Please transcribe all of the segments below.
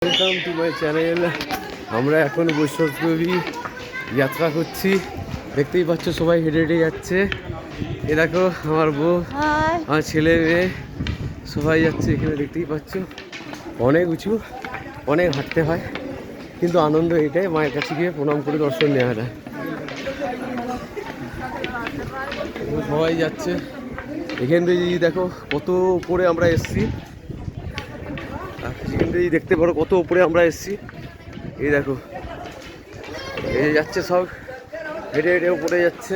Welcome to my channel. আমরা এখন বৈষ্ণবী যাত্রা করছি, দেখতেই পাচ্ছ সবাই হেঁটে হেঁটে যাচ্ছে। এ দেখো আমার বউ, আমার ছেলে মেয়ে সবাই যাচ্ছে এখানে, দেখতেই পাচ্ছ। অনেক উঁচু, অনেক হাঁটতে হয়, কিন্তু আনন্দ এটাই মায়ের কাছে গিয়ে প্রণাম করে দর্শন নেওয়াটা। সবাই যাচ্ছে এখান থেকে, দেখো কত উপরে আমরা এসছি। এখান থেকে দেখতে পারো কত উপরে আমরা এসছি। এই দেখো, এই যাচ্ছে সব হেঁটে হেঁটে উপরে যাচ্ছে,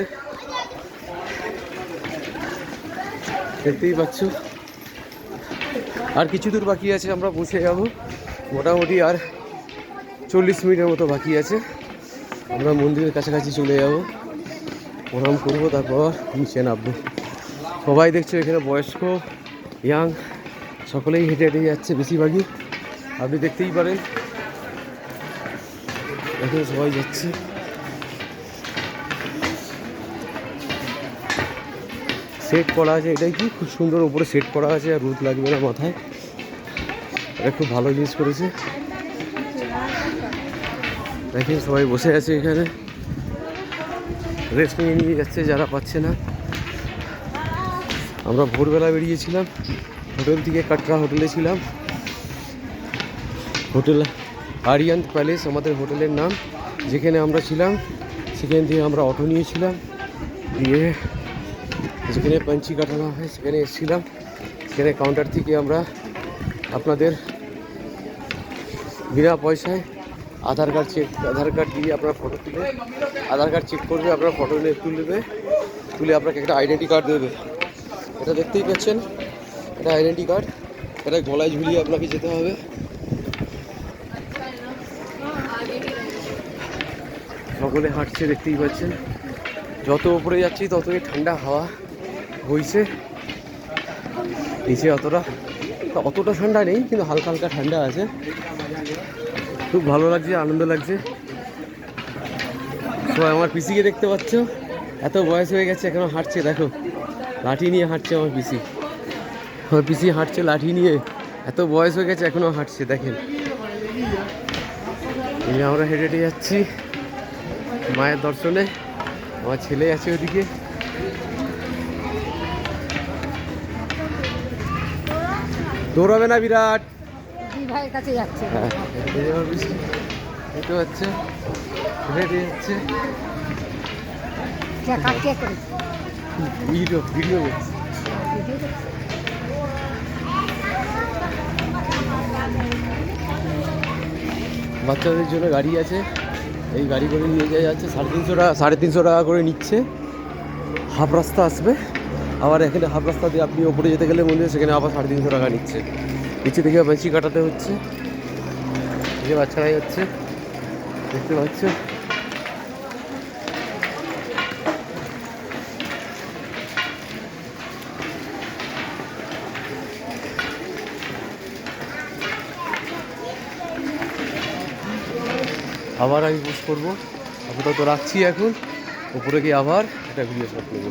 দেখতেই পাচ্ছ। আর কিছু দূর বাকি আছে, আমরা পৌঁছে যাব। মোটামুটি আর 40 মিনিটের মতো বাকি আছে। আমরা মন্দিরের কাছাকাছি চলে যাব, প্রণাম করবো, তারপর নিচে নামবো। সবাই দেখছো এখানে বয়স্ক, ইয়াং সকলেই হেঁটে হেঁটে যাচ্ছে বেশিরভাগই, আপনি দেখতেই পারেন। এখানে সবাই যাচ্ছে। সেট করা আছে, এটাই কি খুব সুন্দর উপরে সেট করা আছে, আর রোদ লাগবে না মাথায়। এটা খুব ভালো জিনিস করেছে। দেখেন সবাই বসে আছে এখানে, রেস্ট নিয়ে যাচ্ছে যারা পাচ্ছে না। আমরা ভোরবেলা বেরিয়েছিলাম, হোটেল থেকে কাটরা হোটেলে ছিলাম। হোটেল আরিয়ান্ত প্যালেস আমাদের হোটেলের নাম। যেখানে আমরা ছিলাম সেখান থেকে আমরা অটো নিয়েছিলাম, দিয়ে যেখানে পাঞ্চি কাটানো হয় সেখানে এসেছিলাম। সেখানে কাউন্টার থেকে আমরা আপনাদের বিনা পয়সায় আধার কার্ড দিয়ে আপনার ফটো তুলে, আধার কার্ড চেক করবে, আপনার ফটো তুলে আপনাকে একটা আইডেন্টি কার্ড দেবে। এটা দেখতেই পাচ্ছেন, এটা আইডেন্টি কার্ড। এটা গলায় ঝুলিয়ে আপনাকে যেতে হবে। সকলে হাঁটছে, দেখতেই পাচ্ছেন। যত উপরে যাচ্ছি ততই ঠান্ডা হাওয়া বইছে। নিচে অতটা ঠান্ডা নেই, কিন্তু হালকা হালকা ঠান্ডা আছে। খুব ভালো লাগছে, আনন্দ লাগছে। সবাই আমার পিসিকে দেখতে পাচ্ছ, এত বয়স হয়ে গেছে এখনো হাঁটছে। দেখো লাঠি নিয়ে হাঁটছে আমার পিসি হাঁটছে লাঠি নিয়ে, এত বয়স হয়ে গেছে এখনো হাঁটছে। দেখেন আমরা হেঁটে হেঁটে যাচ্ছি মায়ের দর্শনে। আমার ছেলে আছে ওদিকে। দৌড়াবে না বিরাট, ভাইয়ের কাছে যাচ্ছে। হ্যাঁ দেখতে পাচ্ছে, হেঁটে যাচ্ছে। ভিডিও বাচ্চাদের জন্য গাড়ি আছে, এই গাড়ি করে নিয়ে যাওয়া যাচ্ছে। 350 টাকা করে নিচ্ছে। হাফ রাস্তা আসবে, আবার এখানে হাফ রাস্তা দিয়ে আপনি ওপরে যেতে গেলে মন্দিরে, সেখানে আবার 350 টাকা নিচ্ছে। নিচে থেকে বেশি কাটাতে হচ্ছে, এই যে বাচ্চারাই হচ্ছে, দেখতে পাচ্ছ। আবার আমি পোস্ট করবো, আপাতত রাখছি এখন। উপরে গিয়ে আবার একটা ভিডিও শট নেবো।